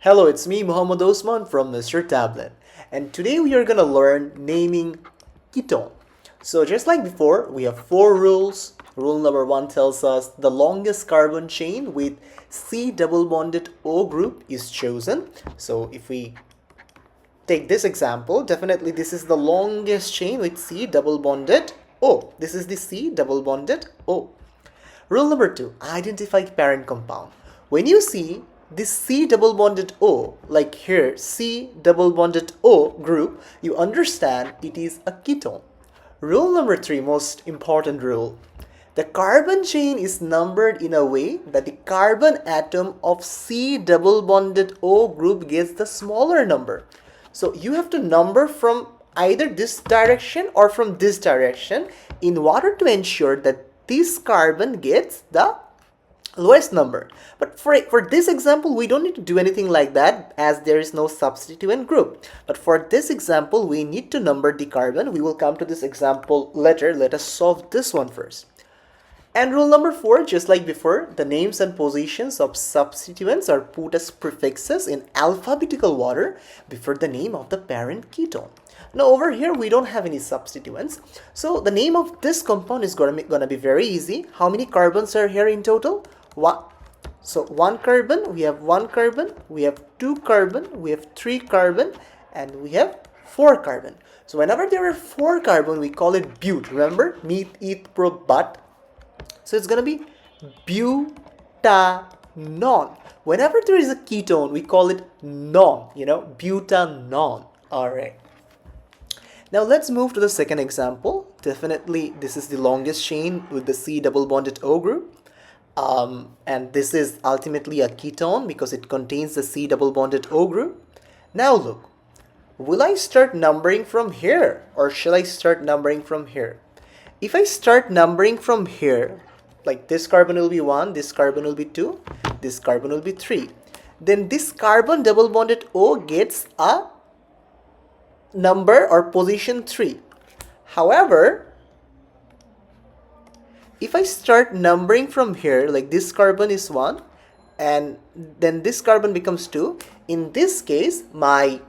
Hello, it's me, Muhammad Osman from Mr. Tablet, and today we are going to learn naming ketone. So just like before, we have four rules. Rule number one tells us the longest carbon chain with C double bonded O group is chosen. So if we take this example, definitely this is the longest chain with C double bonded O. This is the C double bonded O. Rule number two, identify parent compound. When you see this C double bonded O, like here, C double bonded O group, you understand it is a ketone. Rule number three, most important rule. The carbon chain is numbered in a way that the carbon atom of C double bonded O group gets the smaller number. So you have to number from either this direction or from this direction in order to ensure that this carbon gets the lowest number. But for this example, we don't need to do anything like that as there is no substituent group. But for this example, we need to number the carbon. We will come to this example later. Let us solve this one first. And rule number four, just like before, the names and positions of substituents are put as prefixes in alphabetical order before the name of the parent ketone. Now over here we don't have any substituents, so the name of this compound is gonna be very easy. How many carbons are here in total? One. So one carbon, we have one carbon, we have two carbon, we have three carbon, and we have four carbon. So whenever there are four carbon, we call it bute. Remember, meet, eat, pro, but. So it's gonna be butanon. Whenever there is a ketone, we call it non, butanon. All right. Now let's move to the second example. Definitely this is the longest chain with the C double bonded O group. And this is ultimately a ketone because it contains the C double bonded O group. Now look, will I start numbering from here or shall I start numbering from here? If I start numbering from here, like this carbon will be 1, this carbon will be 2, this carbon will be 3. Then this carbon double bonded O gets a number or position 3. However, if I start numbering from here, like this carbon is 1 and then this carbon becomes 2, in this case my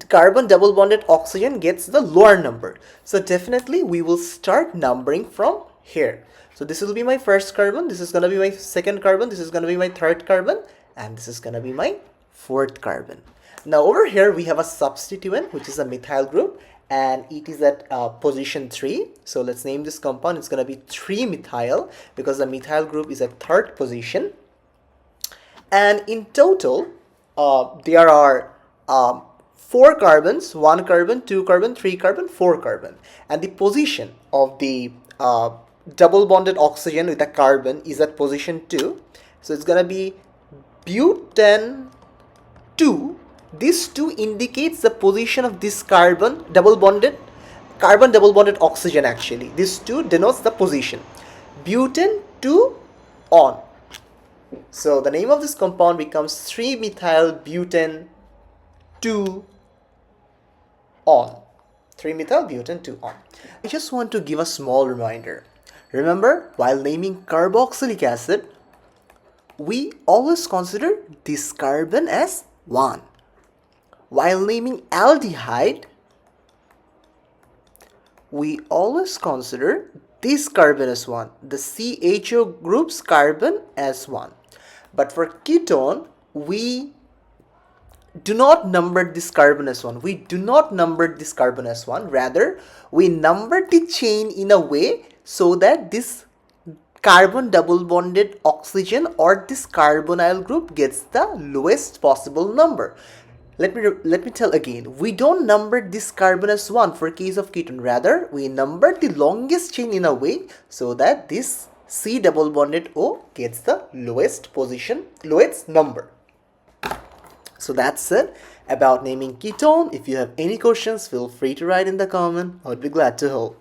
carbon double bonded oxygen gets the lower number. So definitely we will start numbering from here. So this will be my first carbon, this is going to be my second carbon, this is going to be my third carbon, and this is going to be my fourth carbon. Now over here we have a substituent which is a methyl group and it is at position 3. So let's name this compound. It's going to be 3-methyl because the methyl group is at third position. And in total there are 4 carbons, 1 carbon, 2 carbon, 3 carbon, 4 carbon. And the position of the double bonded oxygen with a carbon is at position 2. So it's going to be butane 2. This 2 indicates the position of this carbon double bonded oxygen actually. This 2 denotes the position. Butane 2 on. So the name of this compound becomes 3-methyl butane 2 on. 3-methyl butane 2 on. I just want to give a small reminder. Remember, while naming carboxylic acid, we always consider this carbon as 1. While naming aldehyde, we always consider this carbon as 1, the CHO group's carbon as 1. But for ketone, we do not number this carbon as 1. We do not number this carbon as 1. Rather, we number the chain in a way so that this carbon double bonded oxygen or this carbonyl group gets the lowest possible number. Let me tell again, we don't number this carbon as 1 for case of ketone. Rather, we number the longest chain in a way so that this C double bonded O gets the lowest number. So that's it about naming ketone. If you have any questions, feel free to write in the comment. I would be glad to help.